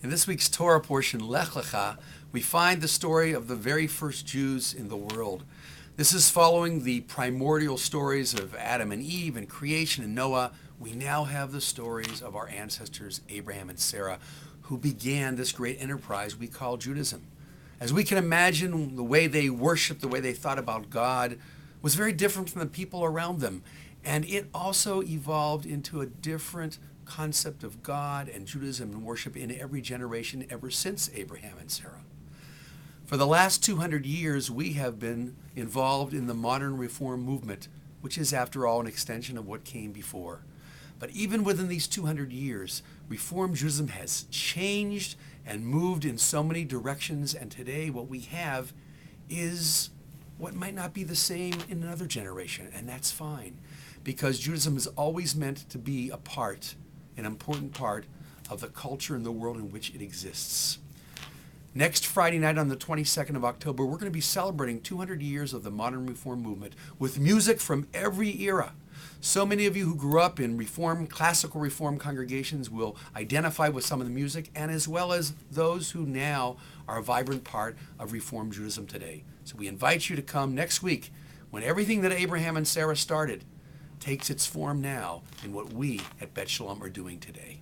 In this week's Torah portion, Lech-Lecha, we find the story of the very first Jews in the world. This is following the primordial stories of Adam and Eve and creation and Noah. We now have the stories of our ancestors, Abraham and Sarah, who began this great enterprise we call Judaism. As we can imagine, the way they worshiped, the way they thought about God was very different from the people around them. And it also evolved into a different concept of God and Judaism and worship in every generation ever since Abraham and Sarah. For the last 200 years, we have been involved in the modern reform movement, which is, after all, an extension of what came before. But even within these 200 years, Reform Judaism has changed and moved in so many directions, and today what we have is what might not be the same in another generation, and that's fine, because Judaism is always meant to be an important part of the culture and the world in which it exists. Next Friday night on the 22nd of October, we're going to be celebrating 200 years of the modern Reform movement with music from every era. So many of you who grew up in classical Reform congregations will identify with some of the music, and as well as those who now are a vibrant part of Reform Judaism today. So we invite you to come next week when everything that Abraham and Sarah started takes its form now in what we at Bet Shalom are doing today.